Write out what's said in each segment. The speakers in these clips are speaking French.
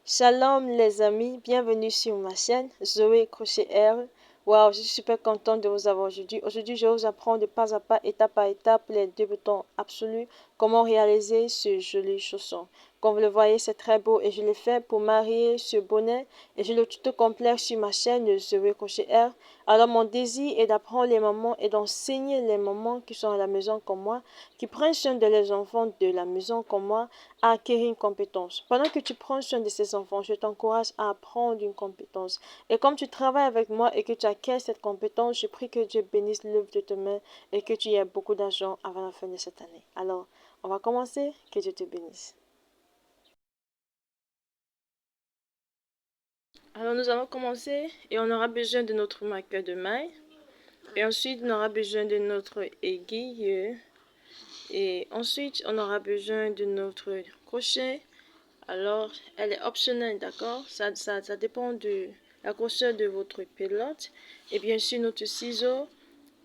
Shalom les amis, bienvenue sur ma chaîne Zoé Crochet R. Waouh, je suis super contente de vous avoir aujourd'hui. Aujourd'hui, je vais vous apprendre de pas à pas, étape par étape, les deux boutons absolus, comment réaliser ce joli chausson. Comme vous le voyez, c'est très beau et je l'ai fait pour marier ce bonnet et j'ai le tuto complet sur ma chaîne Zoé Crochet R. Alors mon désir est d'apprendre les mamans et d'enseigner les mamans qui sont à la maison comme moi, qui prennent soin de les enfants de la maison comme moi, à acquérir une compétence. Pendant que tu prends soin de ces enfants, je t'encourage à apprendre une compétence. Et comme tu travailles avec moi et que tu acquiers cette compétence, je prie que Dieu bénisse l'œuvre de tes mains et que tu aies beaucoup d'argent avant la fin de cette année. Alors, on va commencer. Que Dieu te bénisse. Alors, nous allons commencer et on aura besoin de notre marqueur de maille. Et ensuite, on aura besoin de notre aiguille. Et ensuite, on aura besoin de notre crochet. Alors, elle est optionnelle, d'accord? Ça dépend de la grosseur de votre pelote. Et bien sûr, notre ciseau.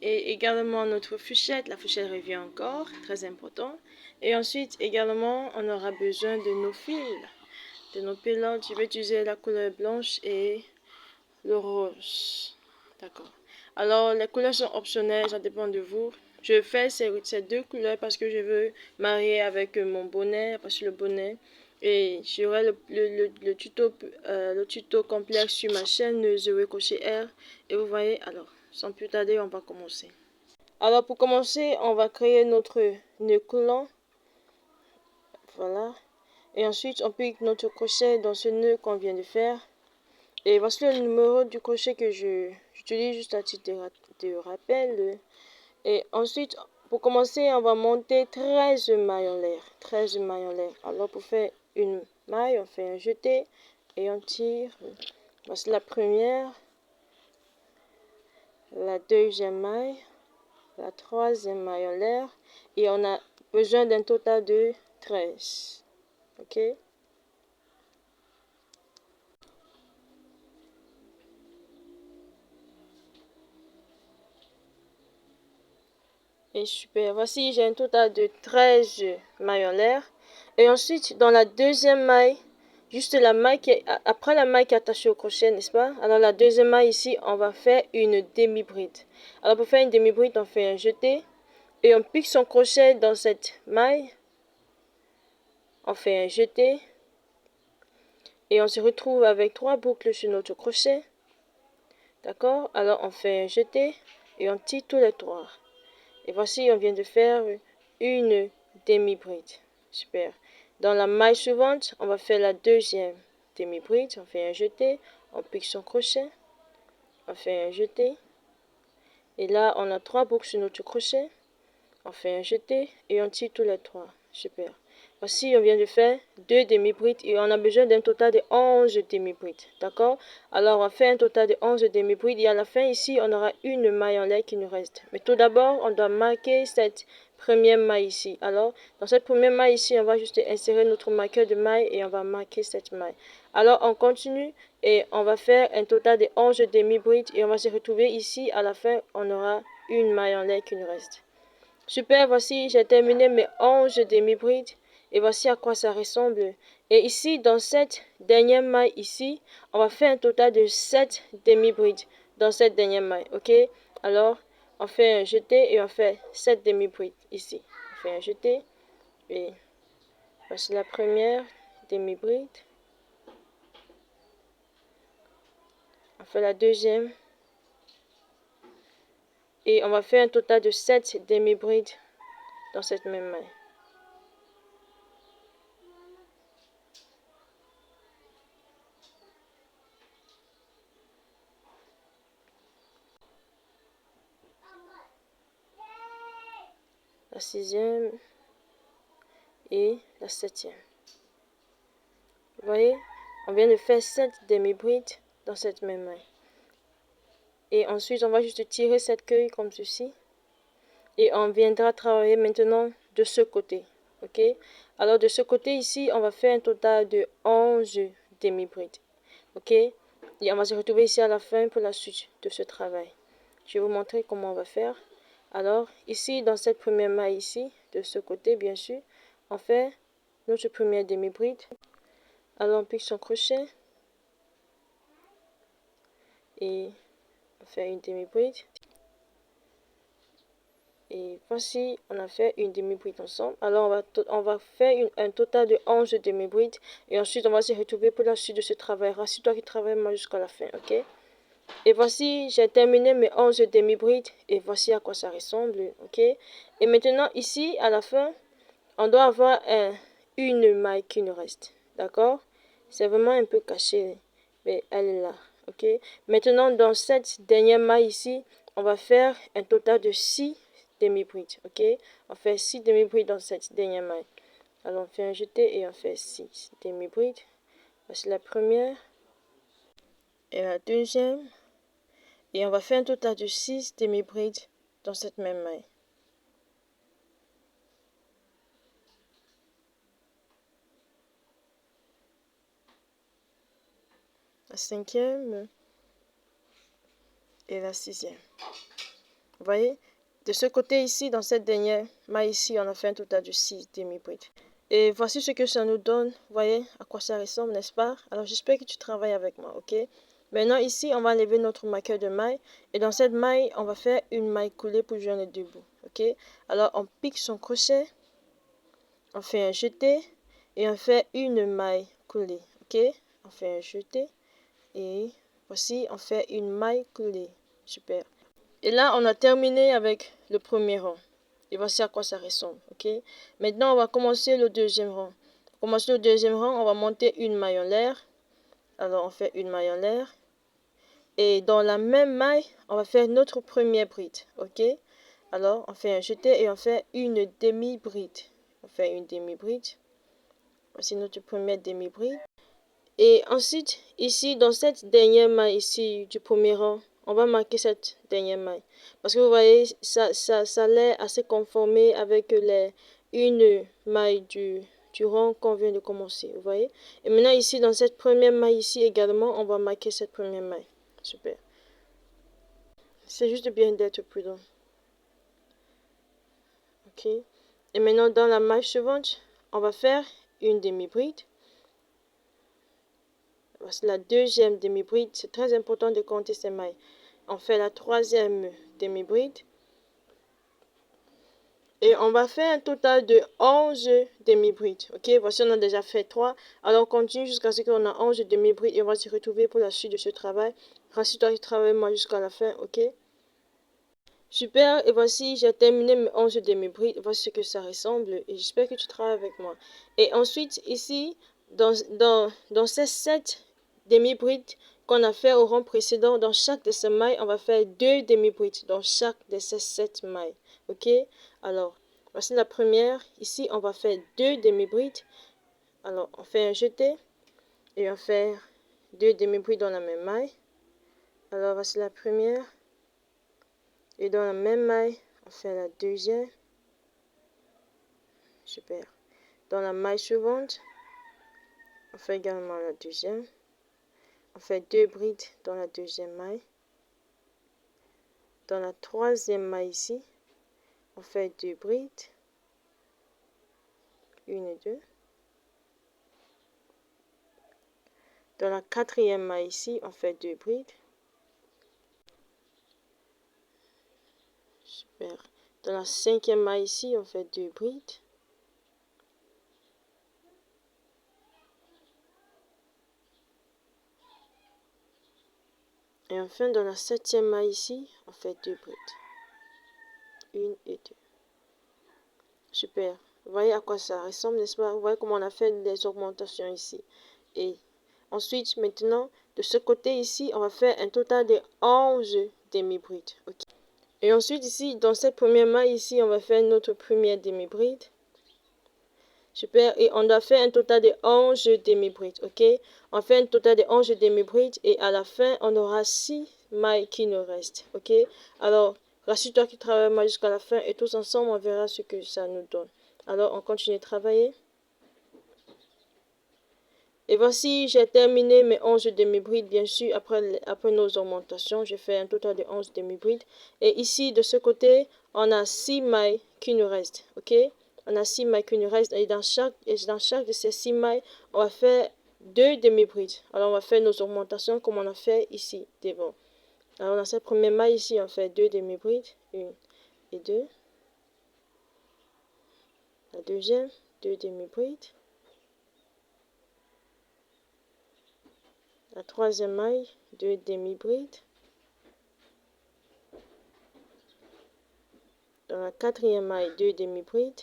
Et également notre fourchette. La fourchette revient encore, très important. Et ensuite, également, on aura besoin de nos fils, de nos pelotes. Je vais utiliser la couleur blanche et le rose. D'accord. Alors, les couleurs sont optionnelles, ça dépend de vous. Je fais ces deux couleurs parce que je veux marier avec mon bonnet, parce que le bonnet. Et j'aurai le tuto complet sur ma chaîne Zoé Crochet R. Et vous voyez, alors, sans plus tarder, on va commencer. Alors, pour commencer, on va créer notre nœud coulant. Voilà. Et ensuite, on pique notre crochet dans ce nœud qu'on vient de faire. Et voici le numéro du crochet que j'utilise juste à titre de rappel. Et ensuite, pour commencer, on va monter 13 mailles en l'air. 13 mailles en l'air. Alors, pour faire une maille, on fait un jeté et on tire. Voici la première, la deuxième maille, la troisième maille en l'air. Et on a besoin d'un total de 13. Ok? Et super. Voici, j'ai un total de 13 mailles en l'air. Et ensuite, dans la deuxième maille, juste la maille qui est, après la maille qui est attachée au crochet, n'est-ce pas? Alors la deuxième maille ici, on va faire une demi-bride. Alors pour faire une demi-bride, on fait un jeté. Et on pique son crochet dans cette maille. On fait un jeté. Et on se retrouve avec 3 boucles sur notre crochet. D'accord? Alors on fait un jeté. Et on tire tous les 3. Et voici, on vient de faire une demi-bride. Super. Dans la maille suivante, on va faire la deuxième demi-bride. On fait un jeté, on pique son crochet, on fait un jeté. Et là, on a 3 boucles sur notre crochet. On fait un jeté et on tire tous les 3. Super. Voici, on vient de faire 2 demi-brides et on a besoin d'un total de 11 demi-brides. D'accord? Alors, on va faire un total de 11 demi-brides et à la fin, ici, on aura une maille en l'air qui nous reste. Mais tout d'abord, on doit marquer cette première maille ici. Alors, dans cette première maille ici, on va juste insérer notre marqueur de maille et on va marquer cette maille. Alors, on continue et on va faire un total de 11 demi-brides et on va se retrouver ici. À la fin, on aura une maille en l'air qui nous reste. Super, voici, j'ai terminé mes 11 demi-brides et voici à quoi ça ressemble. Et ici, dans cette dernière maille ici, on va faire un total de 7 demi-brides dans cette dernière maille, ok? Alors, on fait un jeté et on fait 7 demi-brides ici. On fait un jeté et voici la première demi-bride. On fait la deuxième et on va faire un total de 7 demi-brides dans cette même maille. La sixième et la septième. Vous voyez, on vient de faire 7 demi-brides dans cette même maille. Et ensuite, on va juste tirer cette queue comme ceci. Et on viendra travailler maintenant de ce côté. Ok? Alors, de ce côté ici, on va faire un total de 11 demi-brides. Ok? Et on va se retrouver ici à la fin pour la suite de ce travail. Je vais vous montrer comment on va faire. Alors, ici, dans cette première maille ici, de ce côté, bien sûr, on fait notre première demi-bride. Alors on pique son crochet et on fait une demi-bride. Et voici, on a fait une demi-bride ensemble. Alors on va faire un total de 11 demi-brides. Et ensuite, on va se retrouver pour la suite de ce travail. Rassure-toi qui travaille moi jusqu'à la fin, ok? Et voici, j'ai terminé mes 11 demi-brides. Et voici à quoi ça ressemble, ok? Et maintenant, ici, à la fin, on doit avoir une maille qui nous reste, d'accord? C'est vraiment un peu caché, mais elle est là, ok? Maintenant, dans cette dernière maille ici, on va faire un total de 6 demi-brides, ok? On fait 6 demi-brides dans cette dernière maille. Alors, on fait un jeté et on fait 6 demi-brides. Voici la première et la deuxième. Et on va faire un total de 6 demi-brides dans cette même maille. La cinquième et la sixième. Vous voyez? De ce côté ici, dans cette dernière maille ici, on a fait un total de 6 demi-brides. Et voici ce que ça nous donne. Vous voyez à quoi ça ressemble, n'est-ce pas? Alors j'espère que tu travailles avec moi, ok? Maintenant ici, on va enlever notre marqueur de maille. Et dans cette maille, on va faire une maille coulée pour joindre les deux bouts, ok? Alors on pique son crochet, on fait un jeté et on fait une maille coulée, ok? On fait un jeté et voici, on fait une maille coulée. Super. Et là, on a terminé avec le premier rang. Et voici à quoi ça ressemble, ok? Maintenant, on va commencer le deuxième rang. Pour commencer le deuxième rang, on va monter une maille en l'air. Alors, on fait une maille en l'air. Et dans la même maille, on va faire notre première bride, ok? Alors, on fait un jeté et on fait une demi-bride. On fait une demi-bride. Voici notre première demi-bride. Et ensuite, ici, dans cette dernière maille ici du premier rang, on va marquer cette dernière maille. Parce que vous voyez, ça l'est assez conformé avec une maille du rang qu'on vient de commencer. Vous voyez? Et maintenant, ici, dans cette première maille ici également, on va marquer cette première maille. Super. C'est juste bien d'être prudent. Ok. Et maintenant, dans la maille suivante, on va faire une demi-bride. Voici la deuxième demi-bride. C'est très important de compter ces mailles. On fait la troisième demi-bride. Et on va faire un total de 11 demi-brides. Ok, voici on a déjà fait 3. Alors on continue jusqu'à ce qu'on a 11 demi-brides et on va se retrouver pour la suite de ce travail. Rassure-toi que je travaille moi jusqu'à la fin, ok? Super, et voici j'ai terminé mes 11 demi-brides. Voici ce que ça ressemble et j'espère que tu travailles avec moi. Et ensuite ici, dans ces 7 demi-brides qu'on a fait au rang précédent, dans chaque de ces mailles, on va faire 2 demi-brides dans chaque de ces 7 mailles. Ok? Alors, voici la première. Ici, on va faire 2 demi-brides. Alors, on fait un jeté et on fait 2 demi-brides dans la même maille. Alors, voici la première. Et dans la même maille, on fait la deuxième. Super. Dans la maille suivante, on fait également la deuxième. On fait 2 brides dans la deuxième maille. Dans la troisième maille ici, on fait 2 brides. 1 et 2. Dans la quatrième maille ici, on fait 2 brides. Super. Dans la cinquième maille ici, on fait 2 brides. Et enfin, dans la septième maille ici, on fait 2 brides. 1 et 2. Super. Vous voyez à quoi ça ressemble, n'est-ce pas? Vous voyez comment on a fait des augmentations ici. Et ensuite, maintenant, de ce côté ici, on va faire un total de 11 demi-brides. Okay. Et ensuite, ici, dans cette première maille ici, on va faire notre première demi-bride. Super. Et on doit faire un total de 11 demi-brides. Ok? On fait un total de 11 demi-brides. Et à la fin, on aura 6 mailles qui nous restent. Ok? Alors, rassure-toi qu'il travaille jusqu'à la fin. Et tous ensemble, on verra ce que ça nous donne. Alors, on continue de travailler. Et voici, j'ai terminé mes 11 demi-brides. Bien sûr, après nos augmentations, j'ai fait un total de 11 demi-brides. Et ici, de ce côté, on a 6 mailles qui nous restent. Ok? On a 6 mailles qui nous restent et dans chaque de ces 6 mailles, on va faire 2 demi-brides. Alors on va faire nos augmentations comme on a fait ici devant. Alors dans cette première maille ici, on fait 2 demi-brides, 1 et 2. La deuxième, 2 demi-brides. La troisième maille, 2 demi-brides. Dans la quatrième maille, 2 demi-brides.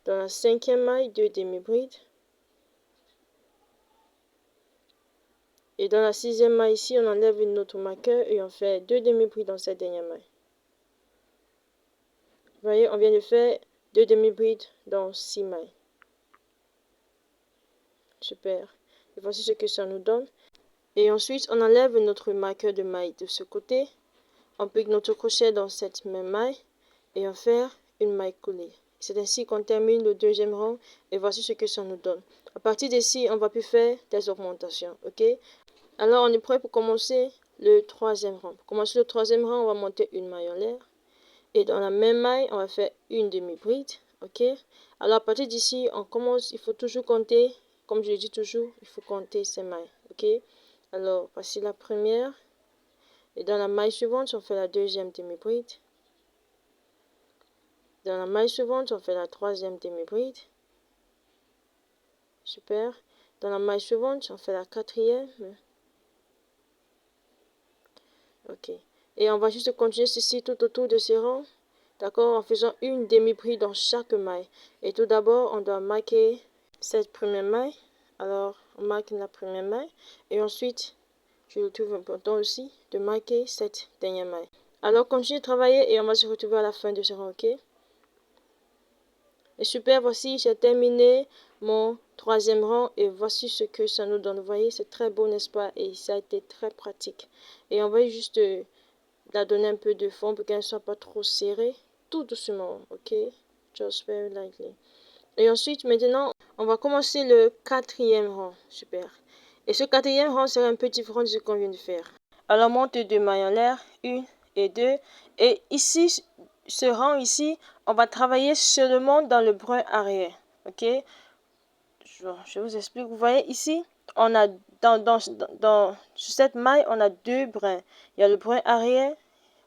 Dans la cinquième maille, 2 demi-brides. Et dans la sixième maille ici, on enlève notre marqueur et on fait 2 demi-brides dans cette dernière maille. Vous voyez, on vient de faire 2 demi-brides dans 6 mailles. Super. Et voici ce que ça nous donne. Et ensuite, on enlève notre marqueur de maille de ce côté. On pique notre crochet dans cette même maille et on fait une maille coulée. C'est ainsi qu'on termine le deuxième rang et voici ce que ça nous donne. À partir d'ici, on va plus faire des augmentations, ok? Alors, on est prêt pour commencer le troisième rang. Pour commencer le troisième rang, on va monter une maille en l'air. Et dans la même maille, on va faire une demi-bride, ok? Alors, à partir d'ici, on commence, il faut toujours compter, comme je le dis toujours, il faut compter ces mailles, ok? Alors, voici la première. Et dans la maille suivante, on fait la deuxième demi-bride. Dans la maille suivante, on fait la troisième demi-bride. Super. Dans la maille suivante, on fait la quatrième. Ok. Et on va juste continuer ceci tout autour de ces rangs. D'accord? En faisant une demi-bride dans chaque maille. Et tout d'abord, on doit marquer cette première maille. Alors, on marque la première maille. Et ensuite, je le trouve important aussi de marquer cette dernière maille. Alors, continuez de travailler et on va se retrouver à la fin de ce rang, ok? Et super, voici, j'ai terminé mon troisième rang et voici ce que ça nous donne. Vous voyez, c'est très beau, n'est-ce pas? Et ça a été très pratique. Et on va juste la donner un peu de fond pour qu'elle ne soit pas trop serrée. Tout doucement, ok? Just very lightly. Et ensuite, maintenant, on va commencer le quatrième rang. Super. Et ce quatrième rang sera un peu différent de ce qu'on vient de faire. Alors, monte 2 mailles en l'air, 1 et 2. Et ici, ce rang ici, on va travailler seulement dans le brin arrière. Ok? Je vous explique. Vous voyez ici, on a sur cette maille, on a 2 brins. Il y a le brin arrière,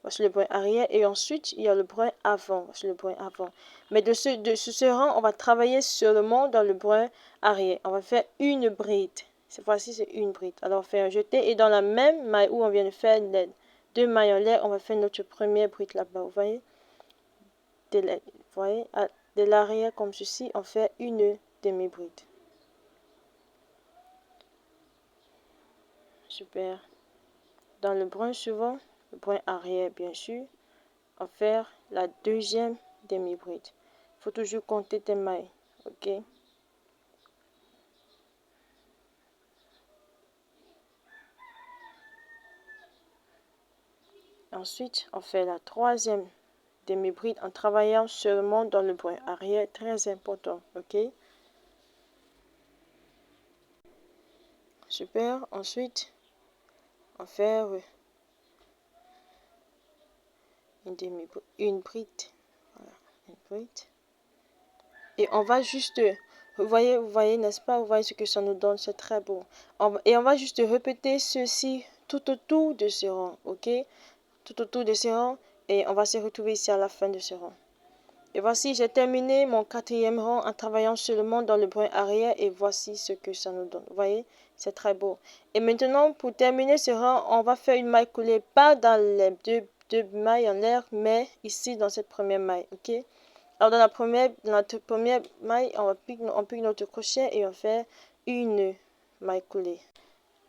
voici le brin arrière, et ensuite il y a le brin avant. Voici le brin avant. Mais de ce rang, on va travailler seulement dans le brin arrière. On va faire une bride. Cette fois-ci, c'est une bride. Alors, on fait un jeté. Et dans la même maille où on vient de faire les 2 mailles en l'air, on va faire notre première bride là-bas. Vous voyez? Vous voyez? De l'arrière comme ceci, on fait une demi-bride. Super. Dans le brin suivant, le brin arrière bien sûr, on va faire la deuxième demi-bride. Il faut toujours compter tes mailles, ok? Ensuite, on fait la troisième demi-bride en travaillant seulement dans le brin arrière, très important, ok? Super. Ensuite, on fait une bride. Voilà, une bride. Et on va juste, vous voyez, n'est-ce pas? Vous voyez ce que ça nous donne, c'est très beau. Et on va juste répéter ceci tout autour de ce rang, ok? Tout autour de ce rang. Et on va se retrouver ici à la fin de ce rang. Et voici, j'ai terminé mon quatrième rang en travaillant seulement dans le brin arrière. Et voici ce que ça nous donne. Vous voyez, c'est très beau. Et maintenant, pour terminer ce rang, on va faire une maille coulée, pas dans les deux mailles en l'air, mais ici dans cette première maille, ok? Alors dans notre première maille, on pique notre crochet et on fait une maille coulée.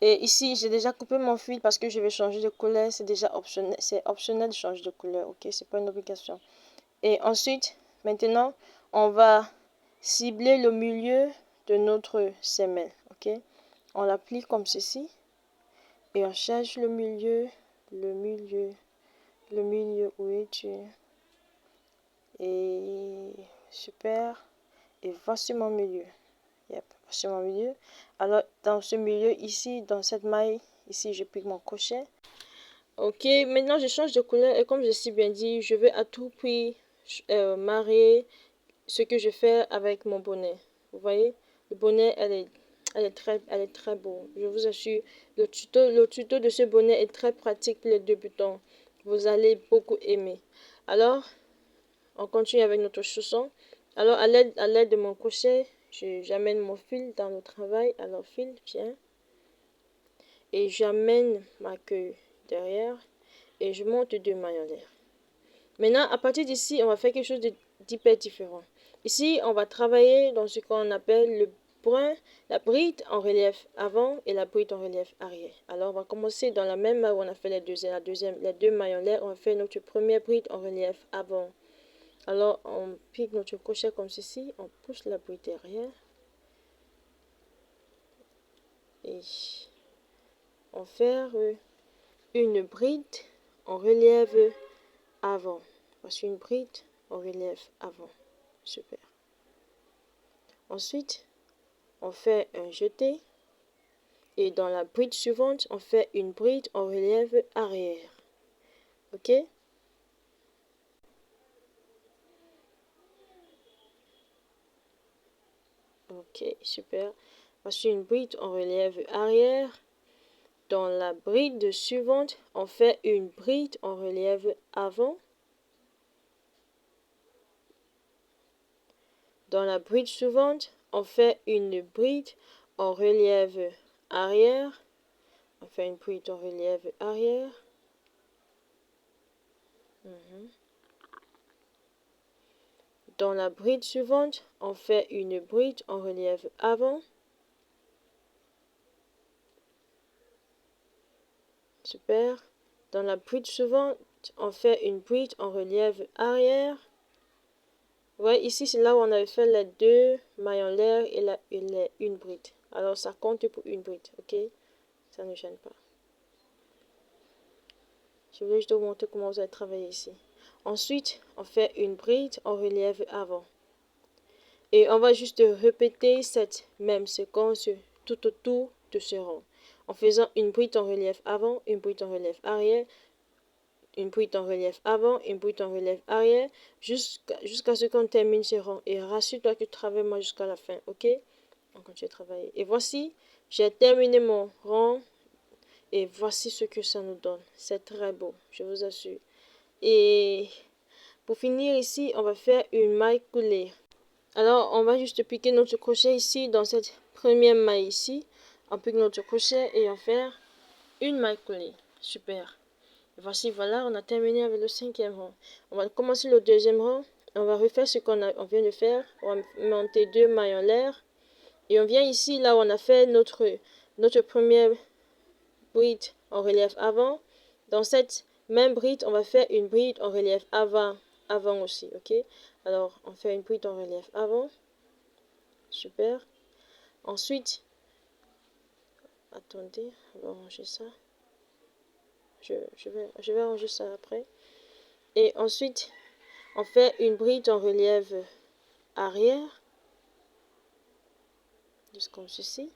Et ici, j'ai déjà coupé mon fil parce que je vais changer de couleur. C'est déjà optionnel. C'est optionnel de changer de couleur, ok? C'est pas une obligation. Et ensuite, maintenant, on va cibler le milieu de notre semelle, ok? On l'applique comme ceci. Et on cherche le milieu, où es-tu? Et super. Et voici mon milieu. Yep, voici mon milieu. Alors, dans ce milieu, ici, dans cette maille, ici, je pique mon crochet. Ok, maintenant, je change de couleur. Et comme je suis bien dit, je vais à tout prix marrer ce que je fais avec mon bonnet. Vous voyez, le bonnet, elle est très beau. Je vous assure, le tuto de ce bonnet est très pratique pour les débutants. Vous allez beaucoup aimer. Alors, on continue avec notre chausson. Alors, à l'aide de mon crochet, j'amène mon fil dans le travail. Alors, fil, viens. Et j'amène ma queue derrière. Et je monte 2 mailles en l'air. Maintenant, à partir d'ici, on va faire quelque chose d'hyper différent. Ici, on va travailler dans ce qu'on appelle le point, la bride en relief avant et la bride en relief arrière. Alors, on va commencer dans la même maille où on a fait les deux mailles en l'air. On va faire notre première bride en relief avant. Alors, on pique notre crochet comme ceci, on pousse la bride derrière. Et on fait une bride en relief avant. Voici une bride en relief avant. Super. Ensuite, on fait un jeté. Et dans la bride suivante, on fait une bride en relief arrière. Ok? Ok, super. Voici une bride en relief arrière. Dans la bride suivante, on fait une bride en relief avant. Dans la bride suivante, on fait une bride en relief arrière. On fait une bride en relief arrière. Dans la bride suivante, on fait une bride en relief avant. Super. Dans la bride suivante, on fait une bride en relief arrière. Ouais, ici c'est là où on avait fait les 2 mailles en l'air et une bride. Alors ça compte pour une bride, ok? Ça ne gêne pas. Je voulais juste vous montrer comment vous allez travailler ici. Ensuite, on fait une bride en relief avant. Et on va juste répéter cette même séquence tout autour de ce rond. En faisant une bride en relief avant, une bride en relief arrière, une bride en relief avant, une bride en relief arrière, jusqu'à ce qu'on termine ce rond. Et rassure-toi que tu travailles moi jusqu'à la fin, ok? On continue à travailler. Et voici, j'ai terminé mon rond. Et voici ce que ça nous donne. C'est très beau, je vous assure. Et pour finir ici, on va faire une maille coulée. Alors, on va juste piquer notre crochet ici, dans cette première maille ici. On pique notre crochet et on fait une maille coulée. Super. Voici, voilà, on a terminé avec le 5e rang. On va commencer le 2e rang. On va refaire ce qu'on vient de faire. On va monter 2 mailles en l'air. Et on vient ici, là où on a fait notre première bride en relief avant. Dans cette même bride, on va faire une bride en relief avant aussi, ok? Alors, on fait une bride en relief avant. Super. Ensuite, attendez, on va ranger ça. Je vais ranger ça après. Et ensuite, on fait une bride en relief arrière. Juste comme ceci.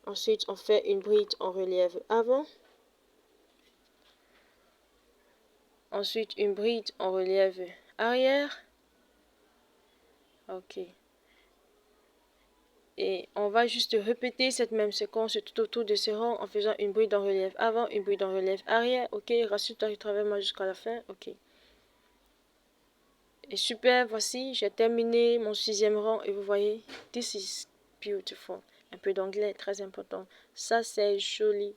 Ensuite, on fait une bride en relief avant. Ensuite, une bride en relief arrière. Ok. Et on va juste répéter cette même séquence tout autour de ce rond en faisant une bride en relief avant, une bride en relief arrière. Ok, rassure-toi, je travaille moi jusqu'à la fin. Ok. Et super, voici, j'ai terminé mon 6e rang et vous voyez, this is beautiful. Un peu d'anglais, très important. Ça, c'est joli.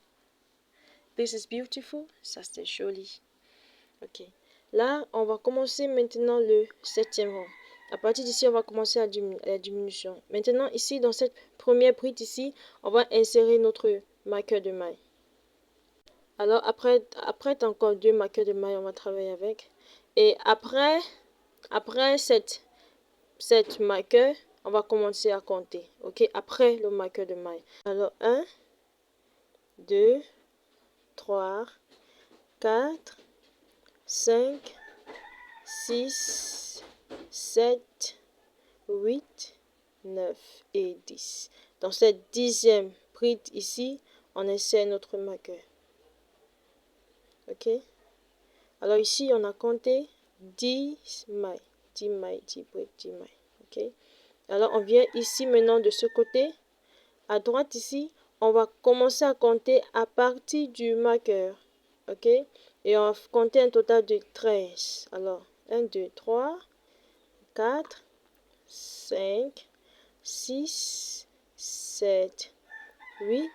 This is beautiful. Ça, c'est joli. Ok. Là, on va commencer maintenant le 7e rang. À partir d'ici, on va commencer la diminution. Maintenant, ici, dans cette première bride ici, on va insérer notre marqueur de maille. Alors, après encore 2 marqueurs de maille, on va travailler avec. Et après cette marqueur, on va commencer à compter. Ok, après le marqueur de maille. Alors, 1, 2, 3, 4, 5, 6, 7, 8, 9 et 10. Dans cette 10e bride ici, on insère notre marqueur. Ok? Alors ici, on a compté 10 mailles. 10 mailles, 10 brides, 10 mailles. Ok. Alors, on vient ici maintenant de ce côté. À droite ici, on va commencer à compter à partir du marqueur. Ok. Et on va compter un total de 13. Alors, 1, 2, 3, 4, 5, 6, 7, 8,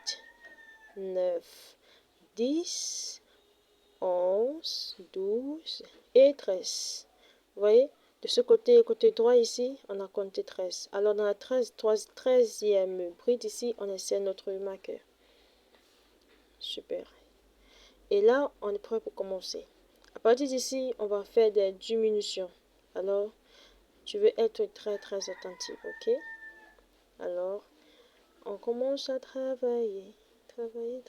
9, 10, 11, 12 et 13. Vous voyez, de ce côté, côté droit ici, on a compté 13. Alors, dans la 13e bride ici, on insère notre marqueur. Super. Et là, on est prêt pour commencer. À partir d'ici, on va faire des diminutions. Alors, tu veux être très attentif, ok? Alors, on commence à travailler. Travailler.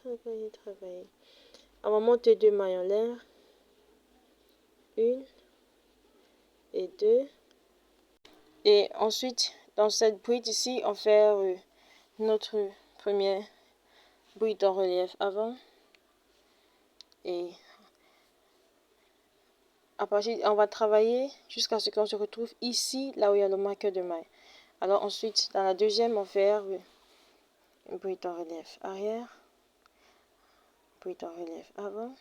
On va monter 2 mailles en l'air. 1 et 2. Et ensuite, dans cette bride ici, on fait notre première bride en relief avant. Et à partir, on va travailler jusqu'à ce qu'on se retrouve ici, là où il y a le marqueur de maille. Alors ensuite, dans la deuxième, on fait une bride en relief arrière, bride en relief avant.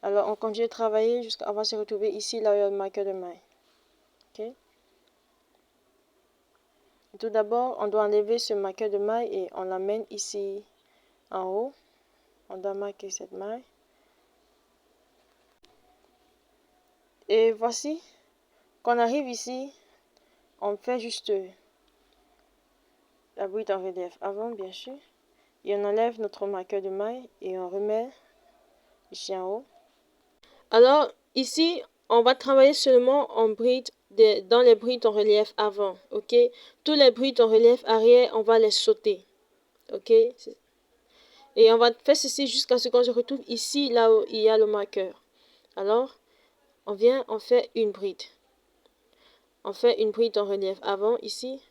Alors on continue de travailler jusqu'à on va se retrouver ici, là où il y a le marqueur de maille. Ok. Tout d'abord, on doit enlever ce marqueur de maille et on l'amène ici en haut. On doit marquer cette maille. Et voici, quand on arrive ici, on fait juste la bride en relief avant, bien sûr. Et on enlève notre marqueur de maille et on remet ici en haut. Alors, ici, on va travailler seulement en bride dans les brides en relief avant, ok? Tous les brides en relief arrière, on va les sauter, ok? Et on va faire ceci jusqu'à ce qu'on se retrouve ici, là où il y a le marqueur. Alors, on vient, on fait une bride. On fait une bride en relief avant, ici.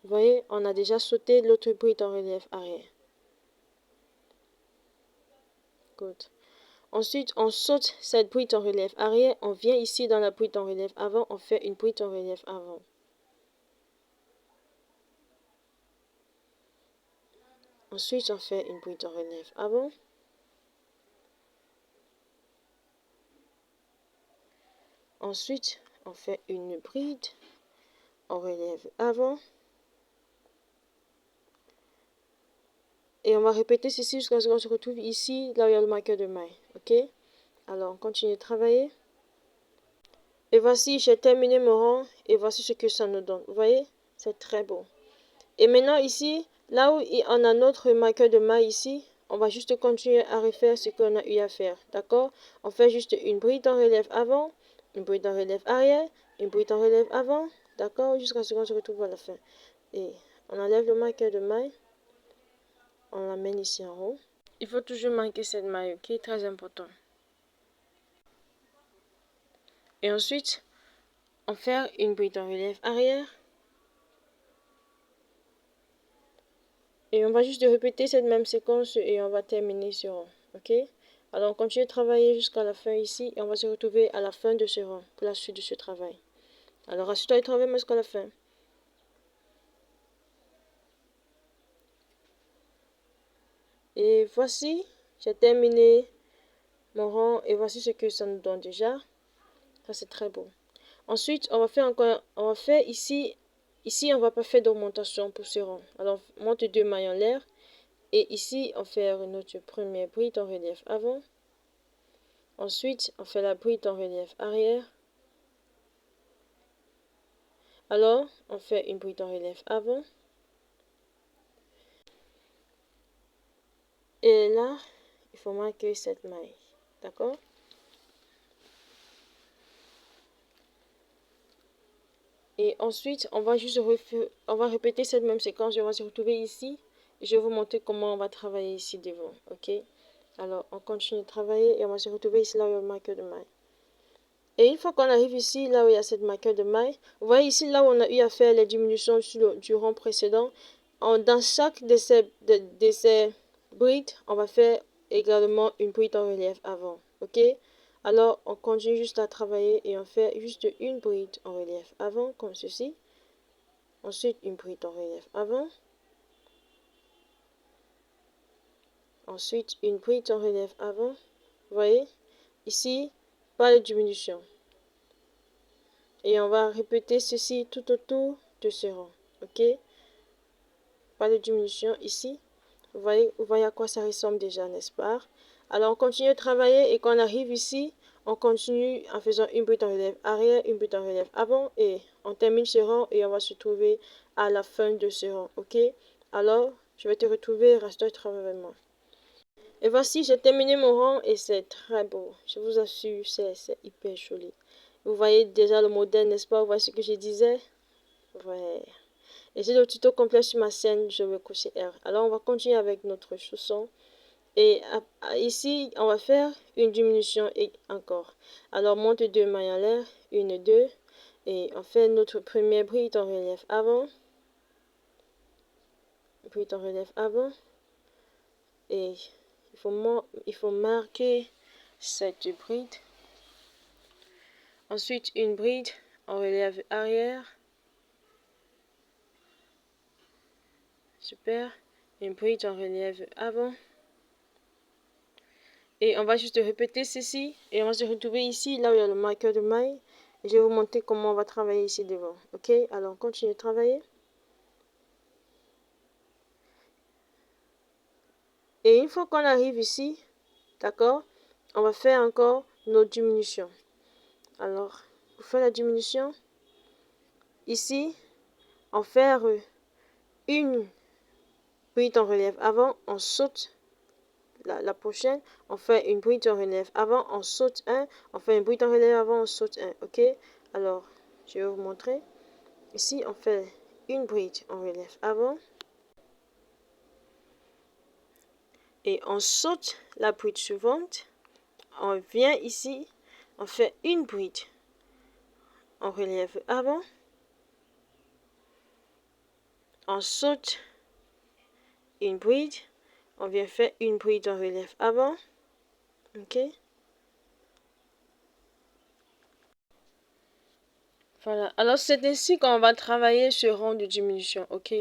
Vous voyez, on a déjà sauté l'autre bride en relief arrière. Good. Ensuite, on saute cette bride en relief arrière. On vient ici dans la bride en relief avant. On fait une bride en relief avant. Ensuite, on fait une bride en relief avant. Ensuite, on fait une bride en relief avant. Et on va répéter ceci jusqu'à ce qu'on se retrouve ici, là où il y a le marqueur de maille. Ok? Alors, on continue de travailler. Et voici, j'ai terminé mon rang. Et voici ce que ça nous donne. Vous voyez? C'est très beau. Et maintenant, ici, là où on a notre marqueur de maille ici, on va juste continuer à refaire ce qu'on a eu à faire. D'accord? On fait juste une bride en relief avant, une bride en relief arrière, une bride en relief avant. D'accord? Jusqu'à ce qu'on se retrouve à la fin. Et on enlève le marqueur de maille. On l'amène ici en haut. Il faut toujours marquer cette maille, ok? Très important. Et ensuite, on fait une bride en relief arrière. Et on va juste répéter cette même séquence et on va terminer ce rang, ok? Alors on continue de travailler jusqu'à la fin ici et on va se retrouver à la fin de ce rang pour la suite de ce travail. Alors assure-toi de travailler jusqu'à la fin. Et voici, j'ai terminé mon rang et voici ce que ça nous donne déjà. Ça c'est très beau. Ensuite, on va faire ici, on va pas faire d'augmentation pour ce rang. Alors on monte 2 mailles en l'air et ici on fait notre première bride en relief avant. Ensuite, on fait la bride en relief arrière. Alors, on fait une bride en relief avant. Et là, il faut marquer cette maille. D'accord? Et ensuite, on va répéter cette même séquence. On va se retrouver ici. Et je vais vous montrer comment on va travailler ici devant. Ok? Alors, on continue de travailler et on va se retrouver ici là où il y a le marqueur de maille. Et une fois qu'on arrive ici, là où il y a cette marqueur de maille, vous voyez ici, là où on a eu à faire les diminutions du rang précédent, dans chaque de ces brides, on va faire également une bride en relief avant. Ok? Alors, on continue juste à travailler et on fait juste une bride en relief avant, comme ceci. Ensuite, une bride en relief avant. Ensuite, une bride en relief avant. Vous voyez? Ici, pas de diminution. Et on va répéter ceci tout autour de ce rang. Ok? Pas de diminution ici. Vous voyez à quoi ça ressemble déjà, n'est-ce pas? Alors, on continue de travailler et quand on arrive ici, on continue en faisant une bride en relief arrière, une bride en relief avant et on termine ce rang et on va se trouver à la fin de ce rang. Ok? Alors, je vais te retrouver, reste travailler avec moi. Et voici, j'ai terminé mon rang et c'est très beau. Je vous assure, c'est hyper joli. Vous voyez déjà le modèle, n'est-ce pas? Vous voyez ce que je disais? Ouais. Et j'ai le tuto complet sur ma chaîne, je vais cocher R. Alors, on va continuer avec notre chausson. Et ici, on va faire une diminution et encore. Alors, monte 2 mailles en l'air, 1, 2. Et on fait notre première bride en relief avant. Bride en relief avant. Et il faut marquer cette bride. Ensuite, une bride en relief arrière. Super. Une bride en relief avant. Et on va juste répéter ceci. Et on va se retrouver ici, là où il y a le marqueur de maille. Et je vais vous montrer comment on va travailler ici devant. Ok, alors on continue de travailler. Et une fois qu'on arrive ici, d'accord, on va faire encore nos diminutions. Alors, pour faire la diminution, ici, on fait une bride en relief avant, on saute la prochaine, on fait une bride en relief avant, on saute un, on fait une bride en relief avant, on saute un, ok? Alors, je vais vous montrer. Ici, on fait une bride en relief avant et on saute la bride suivante. On vient ici, on fait une bride en relief avant, on saute une bride, on vient faire une bride en relief avant, ok? Voilà, alors c'est ainsi qu'on va travailler ce rang de diminution, ok?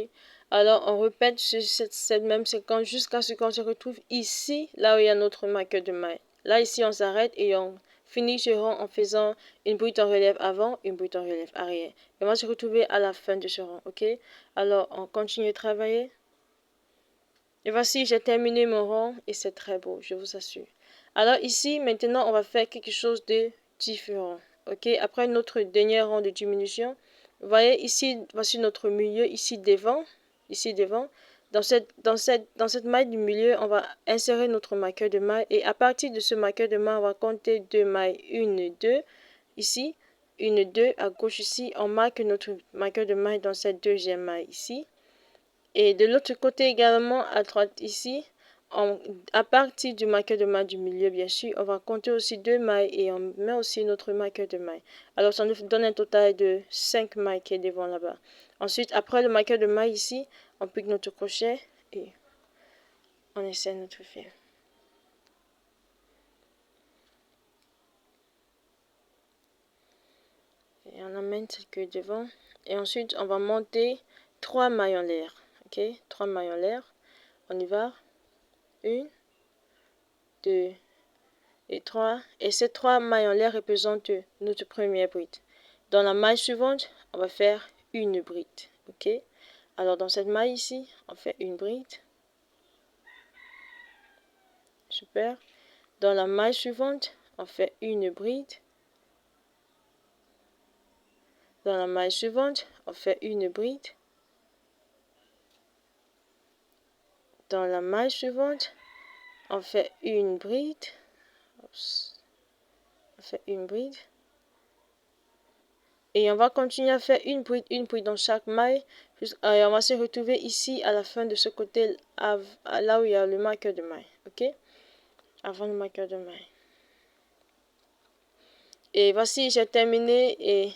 Alors on répète cette même séquence jusqu'à ce qu'on se retrouve ici, là où il y a notre marqueur de maille. Là ici on s'arrête et on finit ce rang en faisant une bride en relief avant, une bride en relief arrière. Et on va se retrouver à la fin de ce rang, ok? Alors on continue de travailler. Et voici, j'ai terminé mon rang et c'est très beau, je vous assure. Alors ici, maintenant, on va faire quelque chose de différent. Ok, après notre dernier rang de diminution, vous voyez ici, voici notre milieu, ici devant. Ici devant. Dans cette maille du milieu, on va insérer notre marqueur de maille. Et à partir de ce marqueur de maille, on va compter 2 mailles. 1, 2. Ici, 1, 2. À gauche ici, on marque notre marqueur de maille dans cette deuxième maille ici. Et de l'autre côté également, à droite ici, à partir du marqueur de maille du milieu, bien sûr, on va compter aussi 2 mailles et on met aussi notre marqueur de maille. Alors, ça nous donne un total de 5 mailles qui est devant là-bas. Ensuite, après le marqueur de maille ici, on pique notre crochet et on essaie notre fil. Et on amène cette queue devant. Et ensuite, on va monter 3 mailles en l'air. Ok, 3 mailles en l'air. On y va. 1, 2, et 3. Et ces 3 mailles en l'air représentent notre première bride. Dans la maille suivante, on va faire une bride. Ok? Alors dans cette maille ici, on fait une bride. Super. Dans la maille suivante, on fait une bride. Dans la maille suivante, on fait une bride. Dans la maille suivante, on fait une bride. Oups. On fait une bride. Et on va continuer à faire une bride dans chaque maille. Et on va se retrouver ici à la fin de ce côté, là où il y a le marqueur de maille. Ok? Avant le marqueur de maille. Et voici, j'ai terminé et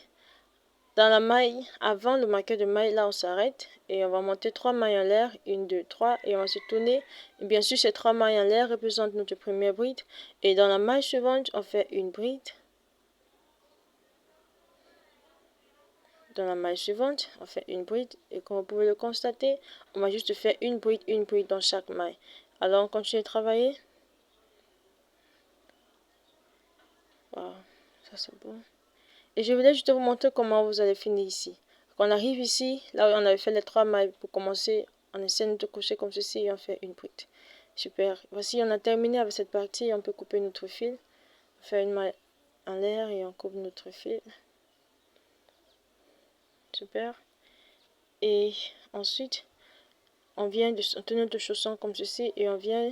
dans la maille, avant le marqueur de maille, là on s'arrête et on va monter 3 mailles en l'air, 1, 2, 3 et on va se tourner. Et bien sûr, ces 3 mailles en l'air représentent notre première bride et dans la maille suivante, on fait une bride. Dans la maille suivante, on fait une bride et comme vous pouvez le constater, on va juste faire une bride dans chaque maille. Alors on continue de travailler. Wow, ça c'est bon. Et je voulais juste vous montrer comment vous allez finir ici. Quand on arrive ici, là où on avait fait les 3 mailles pour commencer, on essaie de coucher comme ceci et on fait une bride. Super. Voici, on a terminé avec cette partie. On peut couper notre fil. On fait une maille en l'air et on coupe notre fil. Super. Et ensuite, on vient de tenir notre chausson comme ceci et on vient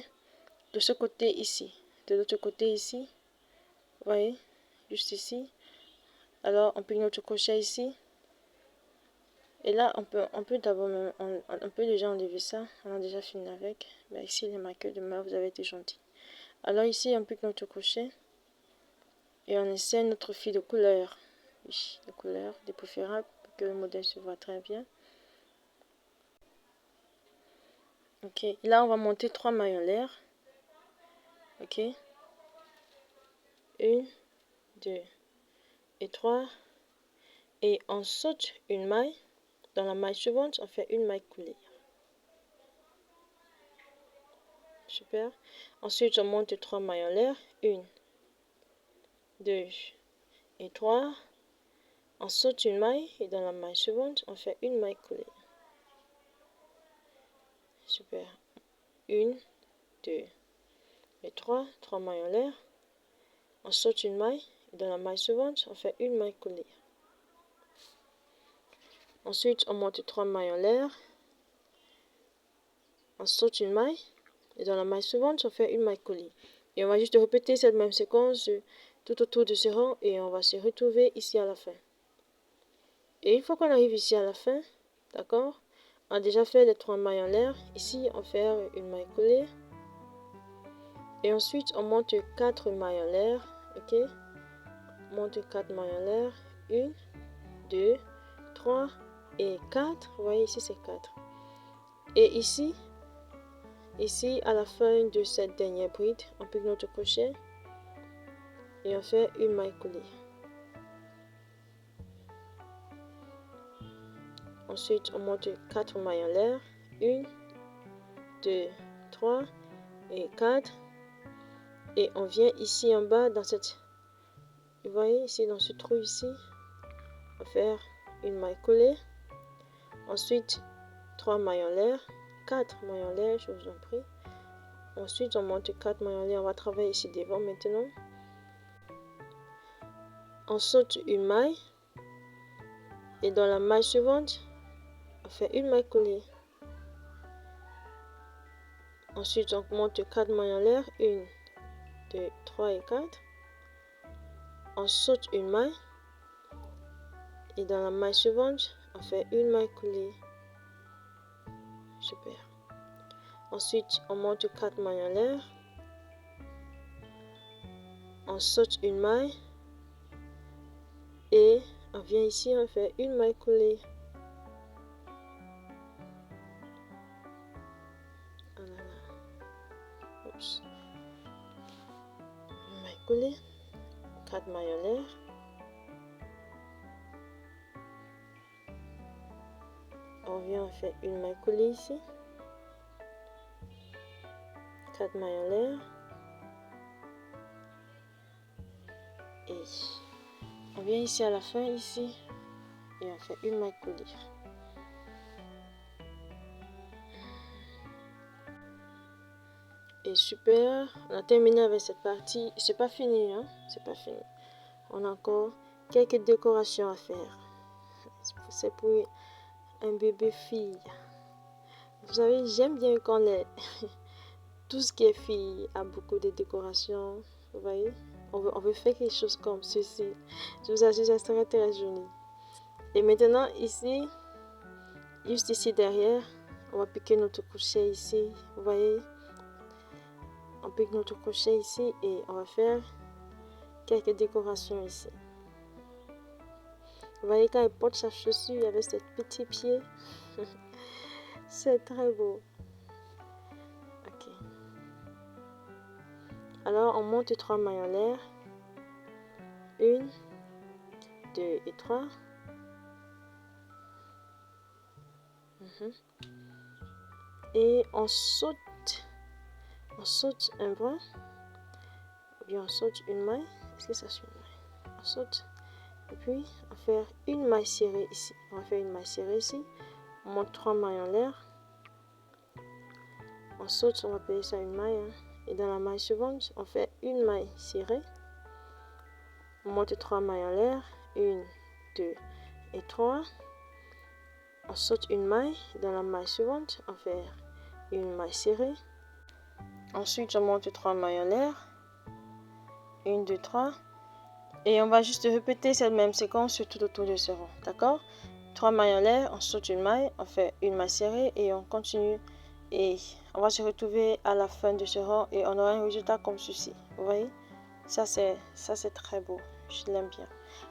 de ce côté ici. De l'autre côté ici. Vous voyez, juste ici. Alors, on pique notre crochet ici. Et là, on peut d'abord, on peut déjà enlever ça. On a déjà fini avec. Mais ici, les marqueurs de main, vous avez été gentils. Alors ici, on pique notre crochet. Et on essaie notre fil de couleur. Oui, de couleur, de préférable, pour que le modèle se voit très bien. Ok, là, on va monter 3 mailles en l'air. Ok. 1, 2 et 3. Et on saute une maille. Dans la maille suivante, on fait une maille coulée. Super. Ensuite, on monte 3 mailles en l'air. 1, 2 et 3. On saute une maille et dans la maille suivante, on fait une maille coulée. Super. 1, 2 et 3. 3 mailles en l'air. On saute une maille et dans la maille suivante, on fait une maille coulée. Ensuite, on monte 3 mailles en l'air. On saute une maille et dans la maille suivante, on fait une maille coulée. Et on va juste répéter cette même séquence tout autour de ce rang et on va se retrouver ici à la fin. Et une fois qu'on arrive ici à la fin, d'accord, on a déjà fait les 3 mailles en l'air. Ici, on fait une maille coulée. Et ensuite, on monte 4 mailles en l'air. Ok, on monte 4 mailles en l'air. 1, 2, 3 et 4. Vous voyez ici, c'est 4. Et ici, à la fin de cette dernière bride, on pique notre crochet et on fait une maille coulée. Ensuite, on monte 4 mailles en l'air. 1, 2, 3 et 4. Et on vient ici en bas dans cette... Vous voyez ici dans ce trou ici, on va faire une maille coulée. Ensuite, 3 mailles en l'air. 4 mailles en l'air, je vous en prie. Ensuite, on monte 4 mailles en l'air. On va travailler ici devant maintenant. On saute une maille. Et dans la maille suivante, on fait une maille coulée. Ensuite, on monte 4 mailles en l'air. 1, 2, 3 et 4. On saute une maille. Et dans la maille suivante, on fait une maille coulée. Super. Ensuite, on monte 4 mailles en l'air. On saute une maille. Et on vient ici, on fait une maille coulée. Oh là là. Oups. Une maille coulée. 4 mailles en l'air. On vient, on fait une maille coulée ici. 4 mailles en l'air. Et on vient ici à la fin, ici. Et on fait une maille coulée. Et super, on a terminé avec cette partie. C'est pas fini, hein? C'est pas fini. On a encore quelques décorations à faire. C'est pour un bébé fille. Vous savez, j'aime bien quand tout ce qui est fille a beaucoup de décorations. Vous voyez? On veut faire quelque chose comme ceci. Je vous assure, ça serait très joli. Et maintenant, ici, juste ici derrière, on va piquer notre crochet ici. Vous voyez? On pique notre crochet ici et on va faire quelques décorations ici. Vous voyez quand il porte sa chaussure avec ses petits pieds. C'est très beau. Ok. Alors on monte 3 mailles en l'air. 1, 2 et 3. Et on saute un bras. Ou bien on saute une maille. Est-ce que ça suit une maille? On saute. Et puis on va faire une maille serrée ici. On va faire une maille serrée ici. On monte 3 mailles en l'air. On saute, on va appeler ça une maille. Et dans la maille suivante, on fait une maille serrée. On monte 3 mailles en l'air. 1, 2 et 3. On saute une maille. Dans la maille suivante, on fait une maille serrée. Ensuite, on monte 3 mailles en l'air. 1, 2, 3. Et on va juste répéter cette même séquence tout autour de ce rond. D'accord? 3 mailles en l'air, on saute une maille, on fait une maille serrée et on continue. Et on va se retrouver à la fin de ce rond et on aura un résultat comme ceci. Vous voyez? Ça c'est très beau. Je l'aime bien.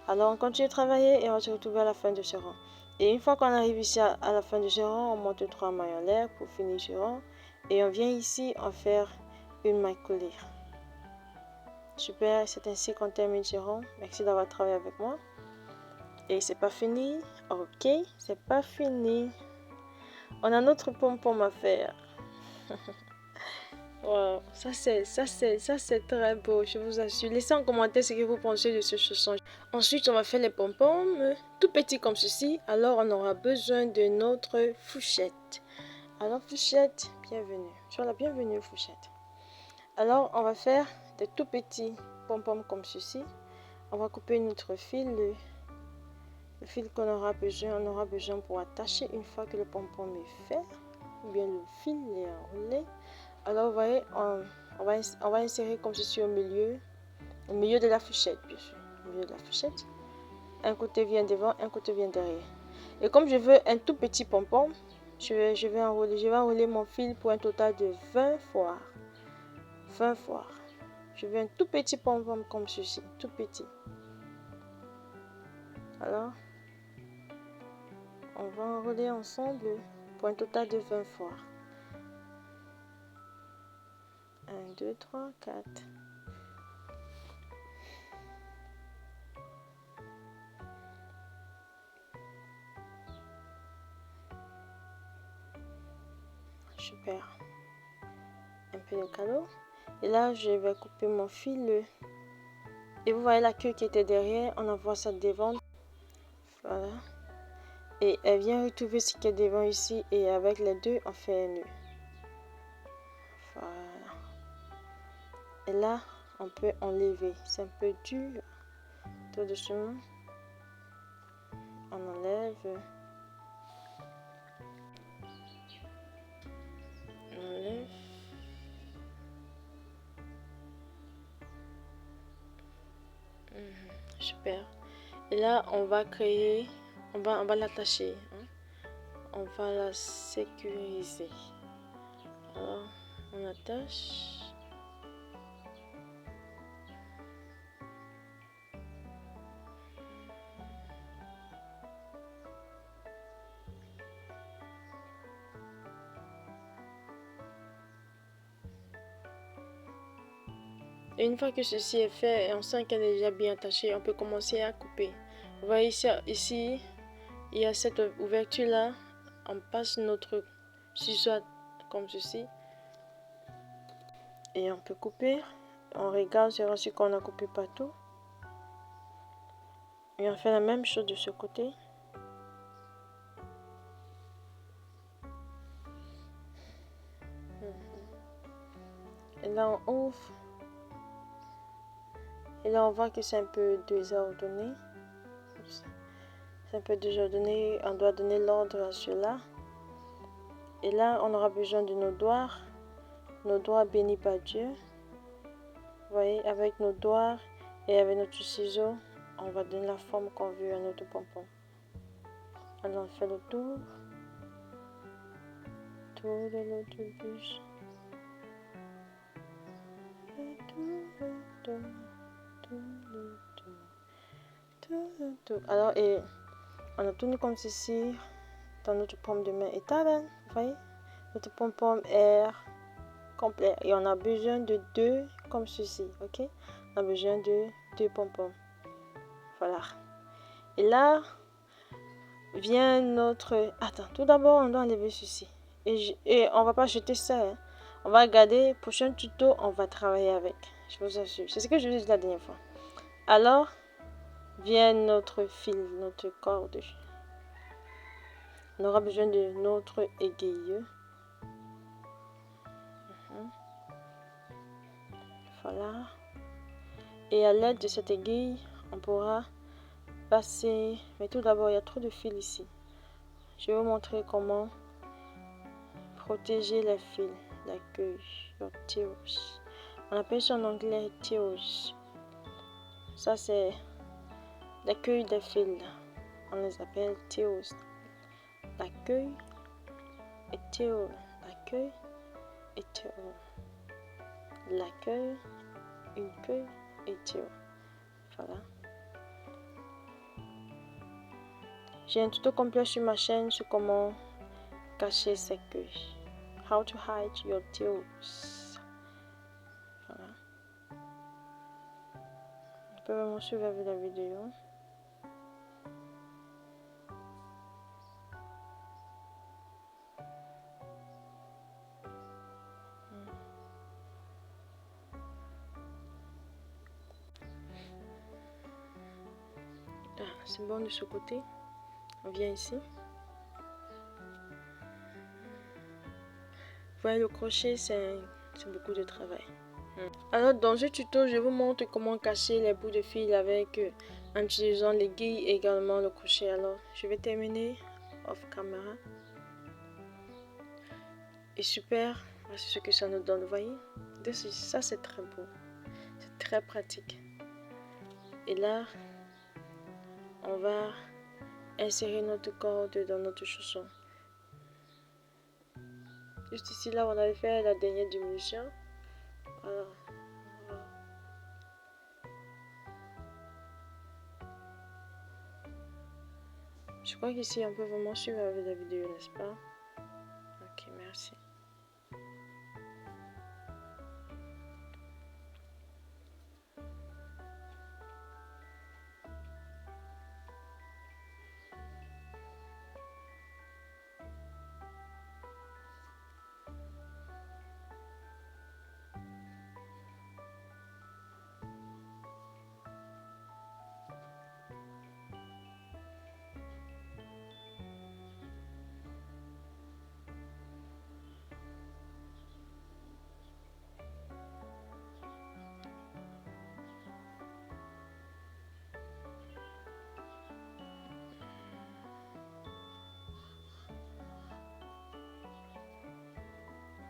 Alors on continue de travailler et on va se retrouver à la fin de ce rond. Et une fois qu'on arrive ici à la fin de ce rond, on monte 3 mailles en l'air pour finir ce rond. Et on vient ici en faire une maille collée. Super, c'est ainsi qu'on termine ce rond. Merci d'avoir travaillé avec moi. Et c'est pas fini. Ok, c'est pas fini. On a notre pom-pom à faire. Wow, ça c'est très beau, je vous assure. Laissez en commentaire ce que vous pensez de ce chausson. Ensuite, on va faire les pom-poms tout petits comme ceci. Alors, on aura besoin de notre fourchette. Alors, fourchette, bienvenue. Sois la bienvenue, fourchette. Alors, on va faire des tout petits pom-poms comme ceci. On va couper notre fil, le fil qu'on aura besoin. On aura besoin pour attacher une fois que le pom-pom est fait. Ou bien le fil est enroulé. Alors, vous voyez, on va insérer comme ceci au milieu de la fourchette, bien sûr. Au milieu de la fourchette. Un côté vient devant, un côté vient derrière. Et comme je veux un tout petit pom-pom, je vais enrouler mon fil pour un total de 20 fois. 20 fois. Je veux un tout petit pom-pom comme ceci, tout petit. Alors, on va enrouler ensemble pour un total de 20 fois. 1, 2, 3, 4. Super. Un peu de calot. Et là, je vais couper mon fil. Et vous voyez la queue qui était derrière, on envoie ça devant. Voilà. Et elle vient retrouver ce qui est devant ici. Et avec les deux, on fait un nœud. Voilà. Et là, on peut enlever. C'est un peu dur. Tout doucement. On enlève. On enlève. Super. Et là, on va créer, on va l'attacher. On va la sécuriser. Alors, on attache. Et une fois que ceci est fait et on sent qu'elle est déjà bien attachée, on peut commencer à couper. Vous voyez ici il y a cette ouverture là. On passe notre ciseau comme ceci. Et on peut couper. On regarde sur ce qu'on a coupé partout. Et on fait la même chose de ce côté. Et là on ouvre. Et là on voit que c'est un peu désordonné. C'est un peu désordonné. On doit donner l'ordre à cela. Et là on aura besoin de nos doigts bénis par Dieu. Vous voyez, avec nos doigts et avec notre ciseau, on va donner la forme qu'on veut à notre pompon. Alors on fait le tour. Tour de l'autobus. Alors, et On a tourné comme ceci dans notre paume de main étale. Vous voyez? Notre pom-pom est complet. Et on a besoin de 2 comme ceci. Ok? On a besoin de 2 pom-poms. Voilà. Et là, vient notre... Attends, tout d'abord, on doit enlever ceci. Et on va pas jeter ça. Hein. On va regarder. Prochain tuto, on va travailler avec. Je vous assure. C'est ce que je vous ai dit la dernière fois. Alors, vient notre fil, notre corde. On aura besoin de notre aiguille. Voilà. Et à l'aide de cette aiguille, on pourra passer. Mais tout d'abord, il y a trop de fils ici. Je vais vous montrer comment protéger les fils, la queue, le tears. On appelle ça en anglais tears. Ça, c'est la queue des fils. On les appelle tears. La queue et tears. La queue et tears. La queue, une queue et tears. Voilà. J'ai un tuto complet sur ma chaîne sur comment cacher ses queues. How to hide your tails. Voilà. Vous pouvez vraiment suivre avec la vidéo. Ah, c'est bon de ce côté. On vient ici. Vous voyez, le crochet, c'est beaucoup de travail. Alors, dans ce tuto, je vous montre comment cacher les bouts de fil avec en utilisant l'aiguille et également le crochet. Alors, je vais terminer off camera. Et super, voici ce que ça nous donne, vous voyez. Ça, c'est très beau. C'est très pratique. Et là, on va insérer notre corde dans notre chausson. Juste ici, là, on avait fait la dernière diminution. Voilà. Je crois qu'ici, on peut vraiment suivre avec la vidéo, n'est-ce pas? Ok, merci.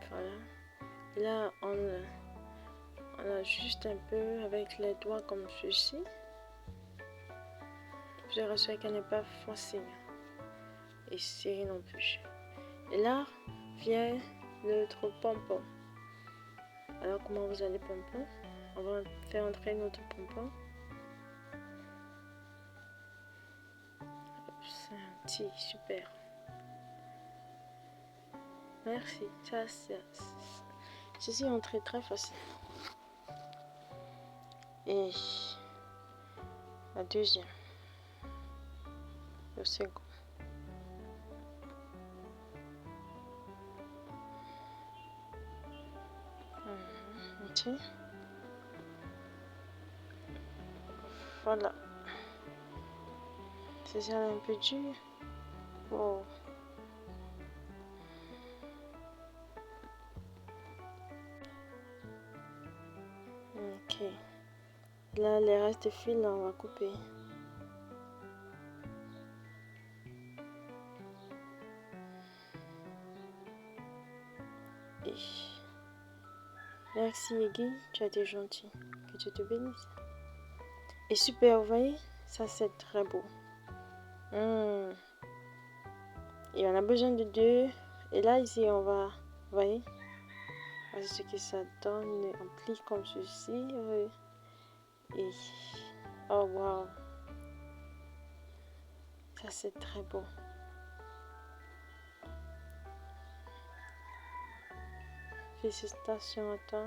Voilà. Et là, on ajuste un peu avec les doigts comme ceci. Je rassure qu'elle n'est pas forcée et serrée non plus. Et là vient notre pompon. Alors, comment vous allez pompon? On va faire entrer notre pompon. C'est un petit, super. Merci. Ceci est entré très facile. Et la deuxième. Le second. Ok. Voilà. C'est ça un peu dur. Wow. Ok. Là, les restes de fil, on va couper. Et merci Eggy, tu as été gentil. Que Dieu te bénisse. Et super, vous voyez, ça c'est très beau. Et on a besoin de 2. Et là, ici, on va, vous voyez, voici ce que ça donne. On plie comme ceci. Et, oh wow. Ça, c'est très beau. Félicitations à toi.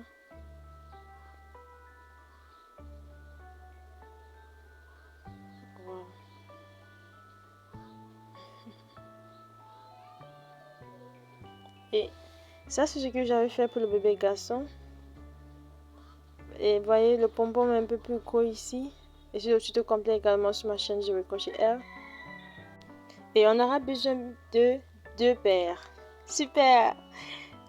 Wow. Et ça, c'est ce que j'avais fait pour le bébé garçon. Et voyez, le pompon est un peu plus gros ici. Et j'ai le tuto complet également sur ma chaîne J'ai Crochet R. Et on aura besoin de 2 paires. Super!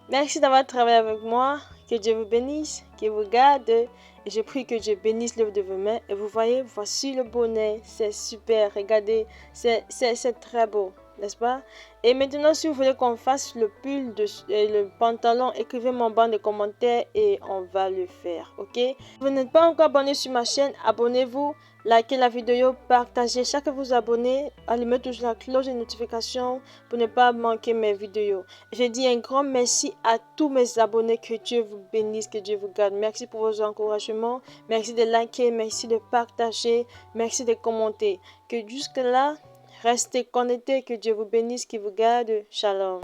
Merci d'avoir travaillé avec moi. Que Dieu vous bénisse, qu'il vous garde. Et je prie que Dieu bénisse l'œuvre de vos mains. Et vous voyez, voici le bonnet. C'est super. Regardez, c'est très beau, n'est-ce pas? Et maintenant, si vous voulez qu'on fasse le pull, le pantalon, écrivez-moi en bas de commentaires et on va le faire, ok? Si vous n'êtes pas encore abonné sur ma chaîne, abonnez-vous. Likez la vidéo, partagez. Chaque fois que vous abonnez, allumez toujours la cloche de notification pour ne pas manquer mes vidéos. Je dis un grand merci à tous mes abonnés. Que Dieu vous bénisse, que Dieu vous garde. Merci pour vos encouragements. Merci de liker, merci de partager, merci de commenter. Que jusque-là, restez connectés. Que Dieu vous bénisse, qu'il vous garde. Shalom.